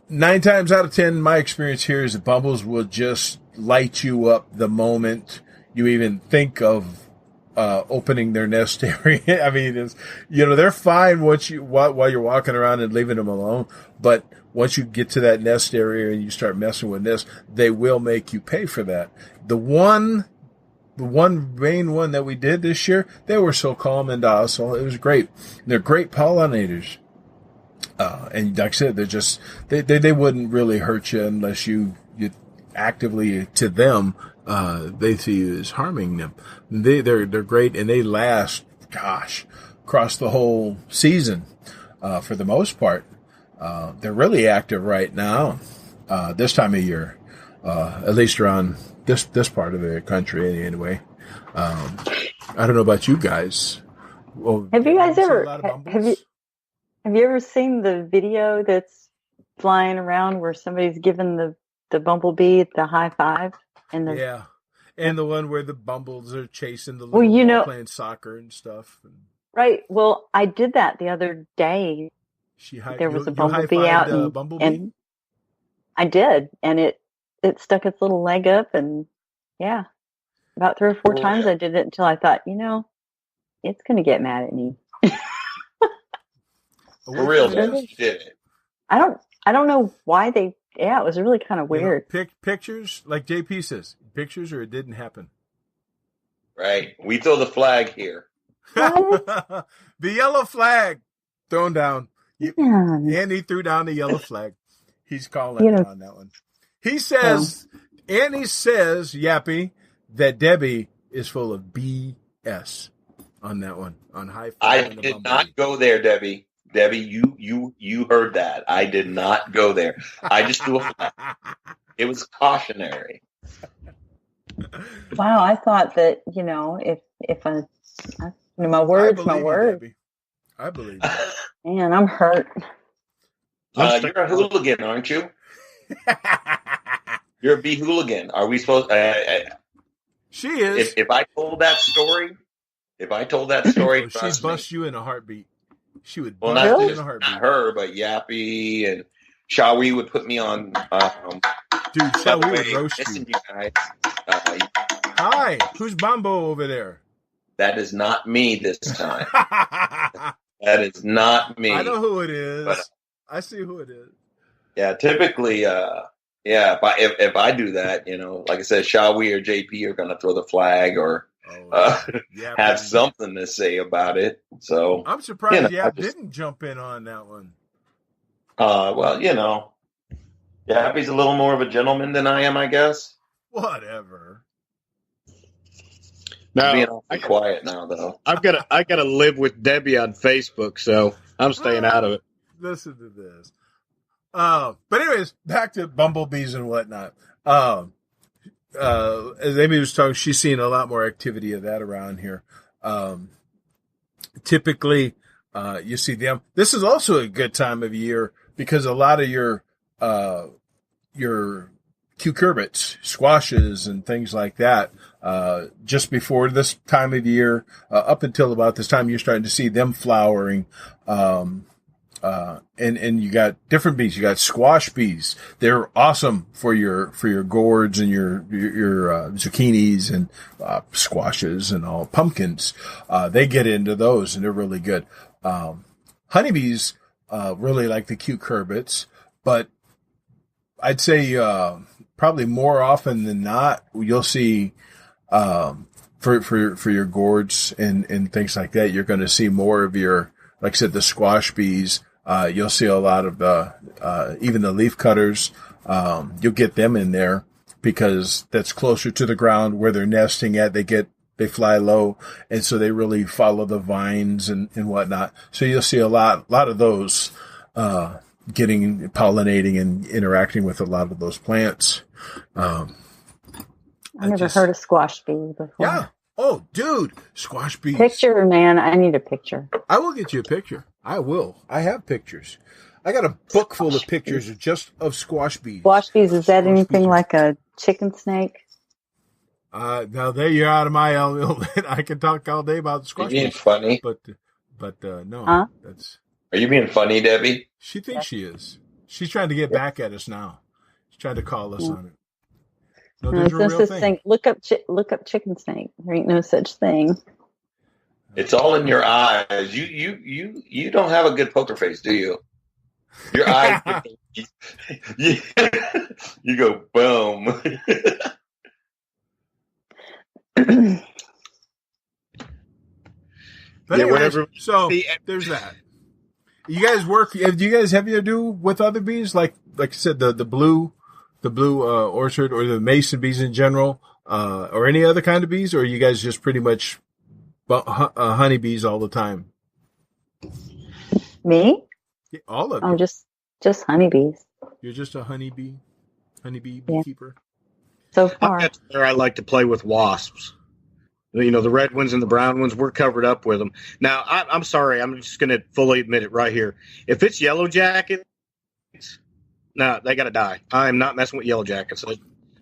9 times out of 10, my experience here is that bumbles will just light you up the moment you even think of opening their nest area. I mean, they're fine while you're walking around and leaving them alone, but once you get to that nest area and you start messing with this, they will make you pay for that. The one main one that we did this year, they were so calm and docile. It was great. They're great pollinators. And like I said, they're just, they wouldn't really hurt you unless you actively, to them, they see you as harming them. They're great, and they last, across the whole season, for the most part. They're really active right now, this time of year, at least around this part of the country anyway. I don't know about you guys. Well, have you guys ever have you ever seen the video that's flying around where somebody's giving the bumblebee the high five? And the one where the bumbles are chasing the little playing soccer and stuff. Right. Well, I did that the other day. There was a bumblebee out, and I did, and it stuck its little leg up, and about 3 or 4 times I did it until I thought, it's going to get mad at me. For real, you did it. I don't know why they. Yeah, it was really kind of weird. Pictures, like JP says, pictures, or it didn't happen. Right. We throw the flag here. The yellow flag thrown down. And he threw down the yellow flag. He's calling on that one. He says, Antnee says, Yappy, that Debbie is full of BS on that one. On high five. I did not go there, Debbie. Debbie, you heard that. I did not go there. I just threw a flag. It was cautionary. Wow, I thought that, if my word's my word. Debbie. I believe you. Man, I'm hurt. You're a hooligan, aren't you? You're a Beehooligan. Are we supposed? She is. If I told that story, She'd trust bust me. you in a heartbeat. She would Well, bust not you just in a heartbeat. not her, but Yappy and Shawi would put me on. Dude, By Shawi the would way, roast listen, you. you guys. Hi, who's Bombo over there? That is not me this time. That is not me. I know who it is. But, I see who it is. Yeah, typically, if I do that, like I said, Shawi or JP are going to throw the flag or have something to say about it. So I'm surprised didn't jump in on that one. Well, Yappy's a little more of a gentleman than I am, I guess. Whatever. No, being awfully quiet now, though. I gotta live with Debbie on Facebook, so I'm staying out of it. Listen to this. But anyways, back to bumblebees and whatnot. As Amy was talking, she's seeing a lot more activity of that around here. Typically, you see them. This is also a good time of year because a lot of your cucurbits, squashes, and things like that, just before this time of year, up until about this time, you're starting to see them flowering. And you got different bees. You got squash bees. They're awesome for your gourds and your zucchinis and squashes and all pumpkins. They get into those and they're really good. Honeybees really like the cucurbits, but I'd say probably more often than not you'll see for your gourds and things like that, you're going to see more of your, like I said, the squash bees. You'll see a lot of even the leaf cutters. You'll get them in there because that's closer to the ground where they're nesting at. They fly low, and so they really follow the vines and whatnot. So you'll see a lot of those pollinating and interacting with a lot of those plants. I never heard of squash bee before. Yeah. Oh, dude, squash bees. Picture, man. I need a picture. I will get you a picture. I will. I have pictures. I got a book full of pictures of squash bees. Squash bees, is that anything like a chicken snake? Now there you're out of my element. I can talk all day about squash bees. Are you being funny? But no. Huh? Are you being funny, Debbie? She thinks she is. She's trying to get back at us now. She's trying to call us on it. No, there's no such thing. Look up chicken snake. There ain't no such thing. It's all in your eyes. You don't have a good poker face, do you? Your eyes. You go boom. But anyways, so there's that. You guys work? Do you guys have you do with other bees? Like I said, the blue orchard or the mason bees in general, or any other kind of bees, or are you guys just pretty much honeybees all the time? Me? Yeah, all of you. Oh, just honeybees. You're just a honeybee beekeeper. So far, that's where I like to play with wasps. The red ones and the brown ones, we're covered up with them. Now, I'm sorry, I'm just going to fully admit it right here. If it's yellow jackets, no, they got to die. I am not messing with yellow jackets.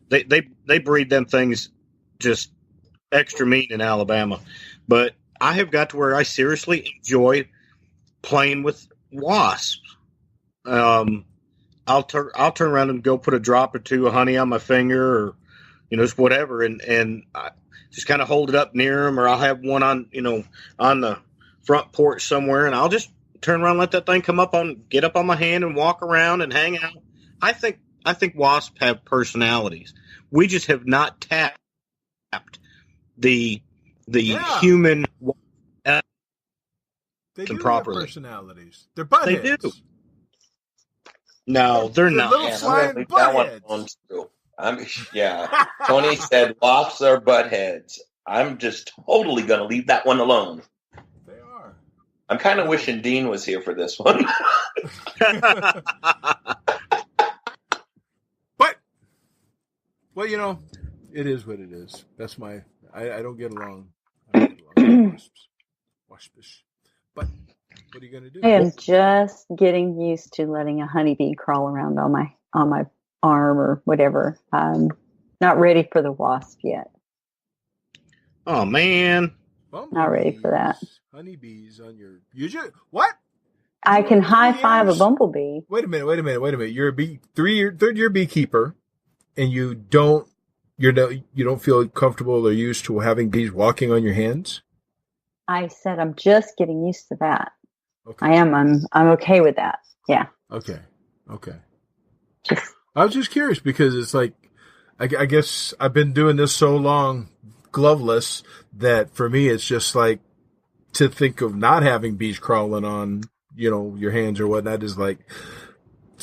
They breed them things just extra mean in Alabama. But I have got to where I seriously enjoy playing with wasps. I'll turn around and go put a drop or two of honey on my finger, or just whatever, and I just kind of hold it up near them, or I'll have one on the front porch somewhere, and I'll just turn around and let that thing get up on my hand and walk around and hang out. I think wasps have personalities. We just have not tapped the human. They do properly. have personalities. They're buttheads. They do. No, they're not. Little flying buttheads. Yeah. Tony said wasps are buttheads. I'm just totally going to leave that one alone. They are. I'm kind of wishing Dean was here for this one. But, well, it is what it is. That's I don't get along. With wasps. But what are you going to do? I am just getting used to letting a honeybee crawl around on my arm or whatever. I'm not ready for the wasp yet. Oh man. Not ready for that. Honeybees on your what? I can high five a bumblebee. Wait a minute. You're a third year beekeeper, and you don't feel comfortable or used to having bees walking on your hands? I said I'm just getting used to that. Okay. I am. I'm okay with that. Yeah. Okay. I was just curious because it's like, I guess I've been doing this so long, gloveless, that for me it's just like to think of not having bees crawling on, your hands or whatnot is like,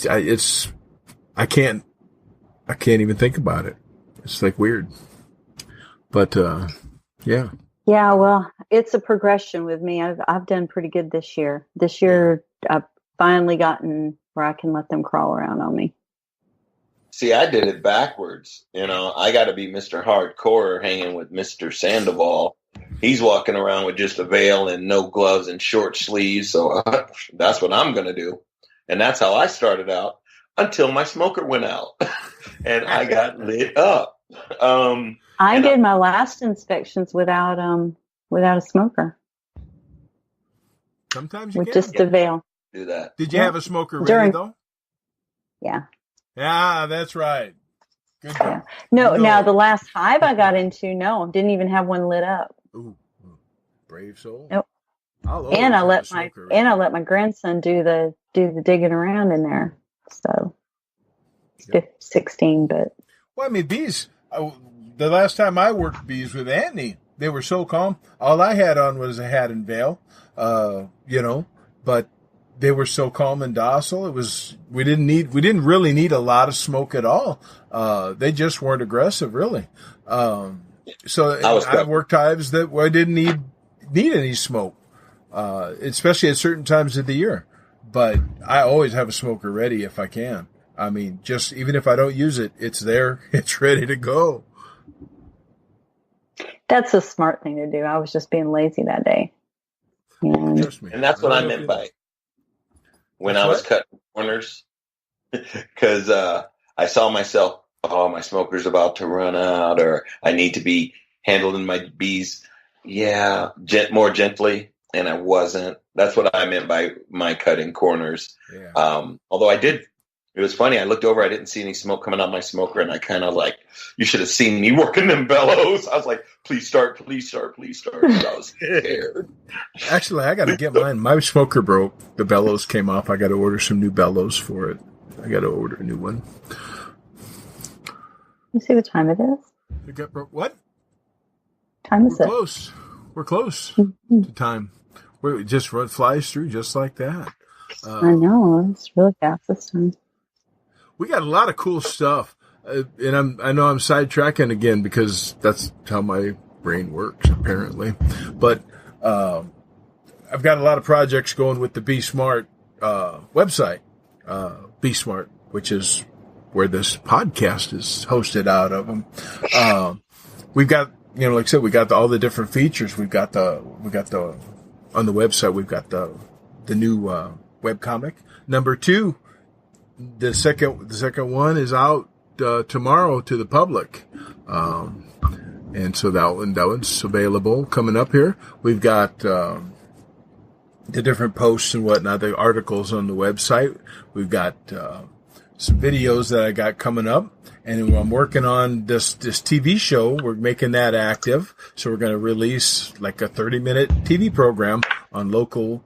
I can't even think about it. It's like weird, but yeah. Yeah, well, it's a progression with me. I've done pretty good this year. This year, I've finally gotten where I can let them crawl around on me. See, I did it backwards. I got to be Mr. Hardcore hanging with Mr. Sandoval. He's walking around with just a veil and no gloves and short sleeves. So that's what I'm going to do. And that's how I started out until my smoker went out and I got lit up. I did my last inspections without a smoker. Sometimes you with can. just a veil. Do that. Did you have a smoker ready though? Yeah. Yeah, that's right. Good. Yeah. No, now the last hive I got into, didn't even have one lit up. Ooh, brave soul. Nope. And I let my grandson do the digging around in there. So 16, but well, I mean, bees. The last time I worked bees with Antnee, they were so calm. All I had on was a hat and veil, but they were so calm and docile. We didn't really need a lot of smoke at all. They just weren't aggressive, really. So I worked hives that I didn't need any smoke, especially at certain times of the year. But I always have a smoker ready if I can. I mean, just even if I don't use it, it's there. It's ready to go. That's a smart thing to do. I was just being lazy that day. And that's what I meant by when I was cutting corners, because I saw myself, my smoker's about to run out, or I need to be handling my bees, more gently, and I wasn't. That's what I meant by my cutting corners. Yeah. Although it was funny. I looked over. I didn't see any smoke coming out my smoker, and I kind of you should have seen me working them bellows. I was like, please start. I was scared. Actually, I got to get mine. My smoker broke. The bellows came off. I got to order some new bellows for it. I got to order a new one. You see what time it is? It got broke. What? Time is it? We're close to time. It just flies through just like that. I know. It's really fast this time. We got a lot of cool stuff, and I know I'm sidetracking again because that's how my brain works apparently. But I've got a lot of projects going with the Be Smart website, Be Smart, which is where this podcast is hosted out of. We've got, like I said, we got all the different features. We got the on the website. We've got the new webcomic number 2. The second one is out tomorrow to the public, and so that one's available coming up here. We've got the different posts and whatnot, the articles on the website. We've got some videos that I got coming up, and I'm working on this TV show. We're making that active, so we're going to release like a 30-minute TV program on local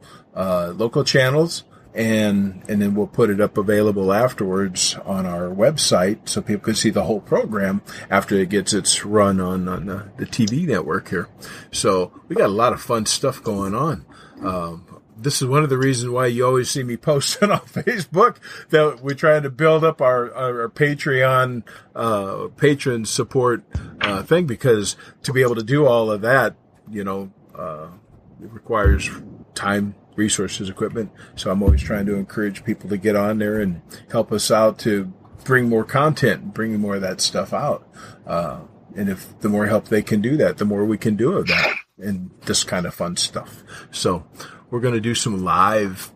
channels. And then we'll put it up available afterwards on our website so people can see the whole program after it gets its run on the TV network here. So we got a lot of fun stuff going on. This is one of the reasons why you always see me posting on Facebook that we're trying to build up our Patreon patron support thing, because to be able to do all of that, it requires time, resources, equipment. So I'm always trying to encourage people to get on there and help us out to bring more content and bring more of that stuff out. And if the more help they can do that, the more we can do of that and this kind of fun stuff. So we're going to do some live,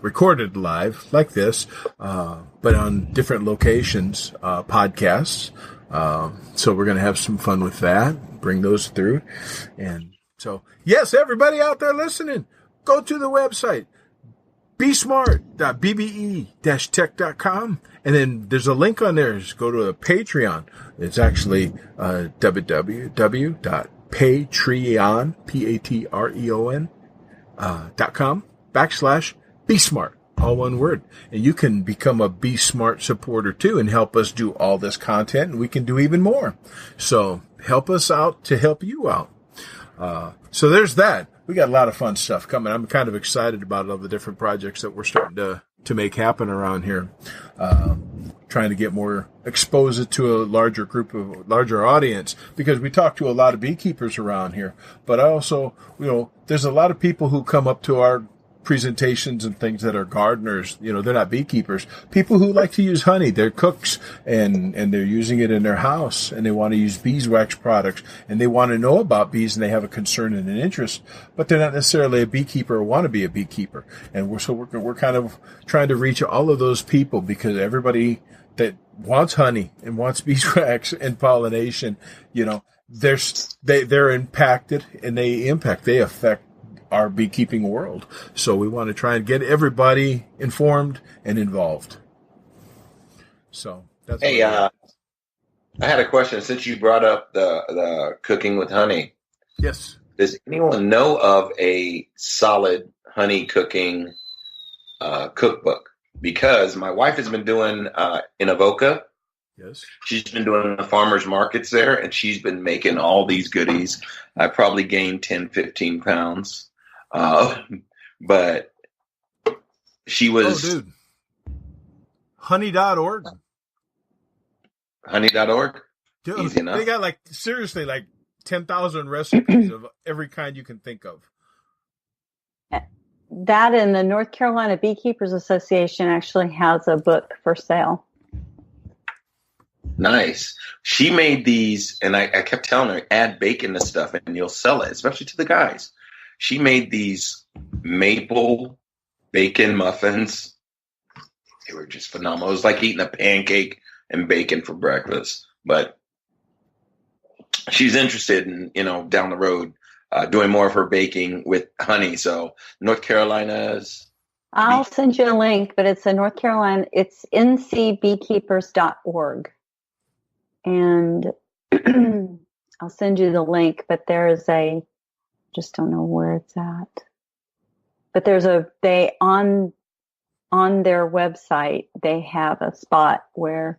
recorded live like this, but on different locations, podcasts. So we're going to have some fun with that, bring those through. And so, yes, everybody out there listening, go to the website, besmart.bbe-tech.com. And then there's a link on there. Just go to a Patreon. It's actually www.patreon, patreon.com/BeSmart. All one word. And you can become a Be Smart supporter too and help us do all this content, and we can do even more. So help us out to help you out. So there's that. We got a lot of fun stuff coming. I'm kind of excited about all the different projects that we're starting to make happen around here. Trying to get more, expose it to a larger audience, because we talk to a lot of beekeepers around here. But I also, there's a lot of people who come up to our presentations and things that are gardeners. They're not beekeepers. People who like to use honey. They're cooks and they're using it in their house, and they want to use beeswax products, and they want to know about bees, and they have a concern and an interest, but they're not necessarily a beekeeper or want to be a beekeeper. And we're kind of trying to reach all of those people, because everybody that wants honey and wants beeswax and pollination, they're impacted, and they affect our beekeeping world. So we want to try and get everybody informed and involved. So that's I had a question since you brought up the cooking with honey. Yes. Does anyone know of a solid honey cooking cookbook? Because my wife has been doing in Avoca. Yes. She's been doing the farmers markets there, and she's been making all these goodies. I probably gained 10, 15 pounds. But she was... Oh, dude. Honey.org. Honey.org? Dude, easy enough. They got seriously 10,000 recipes of every kind you can think of. That and the North Carolina Beekeepers Association actually has a book for sale. Nice. She made these, and I kept telling her, add bacon to stuff and you'll sell it, especially to the guys. She made these maple bacon muffins. They were just phenomenal. It was like eating a pancake and bacon for breakfast. But she's interested in, down the road, doing more of her baking with honey. So North Carolina's... I'll send you a link, but it's a North Carolina, it's ncbeekeepers.org. And I'll send you the link, but there is just don't know where it's at. But on their website, they have a spot where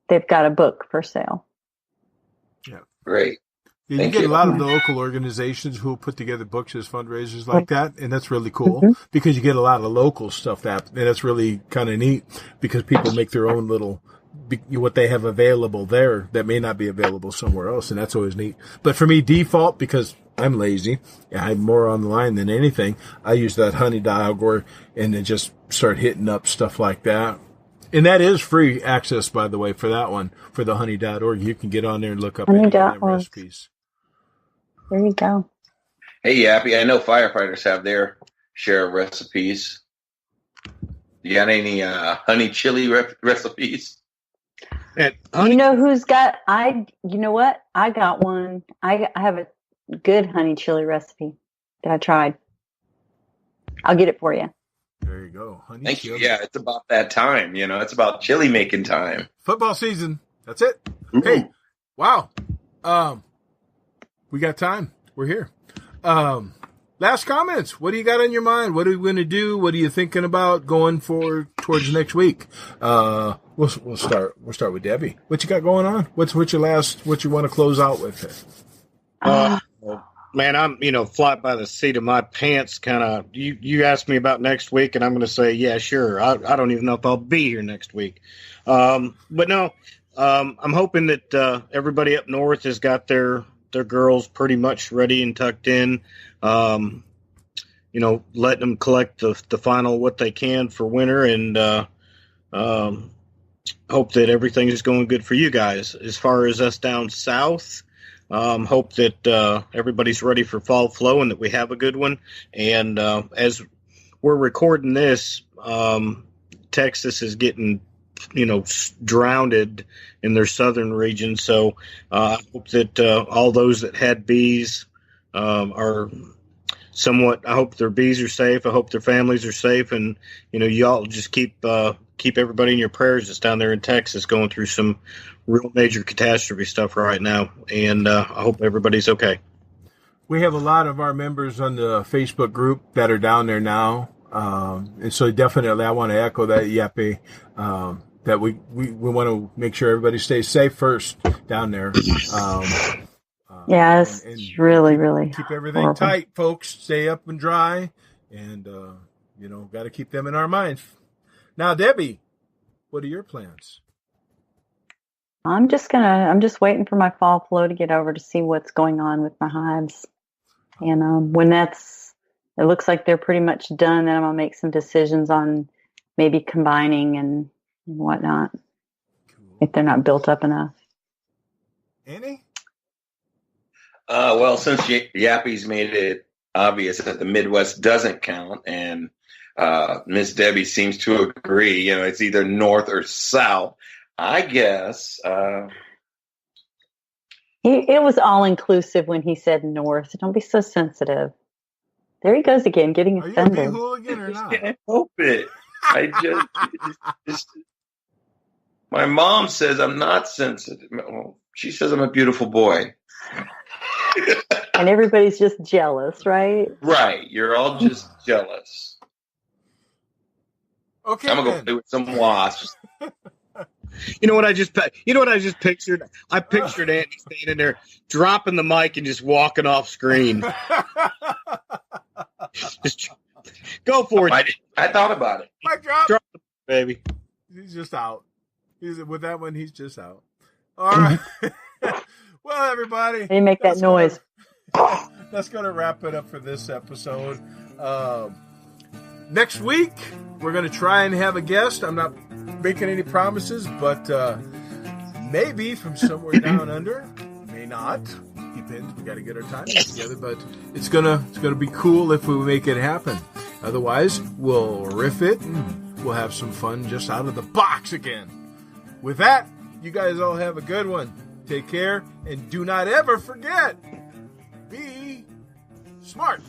they've got a book for sale. Yeah. Great. Yeah, you get a lot of the local organizations who put together books as fundraisers like that, and that's really cool because you get a lot of local stuff and that's really kind of neat because people make their own little what they have available there that may not be available somewhere else, and that's always neat. But for me, default, because I'm lazy, I'm more online than anything, I use that honey.org and then just start hitting up stuff like that. And that is free access, by the way, for that one, for the honey.org. You can get on there and look up any of them recipes. There you go. Hey, Yappy, I know firefighters have their share of recipes. You got any honey chili recipes? You know who's got, you know what? I got one. I have a good honey chili recipe that I tried. I'll get it for you. There you go. Honey Thank chili. you. Yeah, it's about that time. It's about chili making time. Football season. That's it. Ooh. Hey, wow. We got time. We're here. Last comments. What do you got on your mind? What are we going to do? What are you thinking about going towards next week? We'll start with Debbie. What you got going on? What you want to close out with? Man, I'm fly by the seat of my pants. Kind of. You asked me about next week, and I'm going to say, yeah, sure. I don't even know if I'll be here next week. But no, I'm hoping that everybody up north has got their girls pretty much ready and tucked in. Letting them collect the final what they can for winter, and hope that everything is going good for you guys. As far as us down south, hope that everybody's ready for fall flow and that we have a good one. And as we're recording this, Texas is getting drowned in their southern region. So I hope that all those that had bees are somewhat. I hope their bees are safe. I hope their families are safe, and y'all just keep everybody in your prayers that's down there in Texas going through some real major catastrophe stuff right now. And I hope everybody's okay. We have a lot of our members on the Facebook group that are down there now. And so definitely I want to echo that, Yappy, that we want to make sure everybody stays safe first down there. Yes, and it's really keep everything horrible. tight, folks. Stay up and dry, and got to keep them in our minds. Now, Debbie, what are your plans? I'm just waiting for my fall flow to get over to see what's going on with my hives. And when it looks like they're pretty much done, then I'm going to make some decisions on maybe combining and whatnot, if they're not built up enough. Annie? Well, since Yappy's made it obvious that the Midwest doesn't count, and Miss Debbie seems to agree, it's either north or south, I guess. It was all inclusive when he said north. Don't be so sensitive. There he goes again, getting offended. Are you a Beehooligan or not? I can't help it. I just my mom says I'm not sensitive. Well, she says I'm a beautiful boy. And everybody's just jealous, right? Right. You're all just jealous. Okay, I'm gonna go play with some wasps. You know what I just pictured? I pictured Antnee standing there, dropping the mic and just walking off screen. Just go for it. I thought about it. Mic drop. Drop the baby. He's just out. With that one, he's just out. All right. Well, everybody. They make that noise. That's going to wrap it up for this episode. Next week, we're going to try and have a guest. I'm not making any promises, but maybe from somewhere down under. May not. Depends. We got to get our time together, but it's gonna be cool if we make it happen. Otherwise, we'll riff it and we'll have some fun just out of the box again. With that, you guys all have a good one. Take care, and do not ever forget, be smart.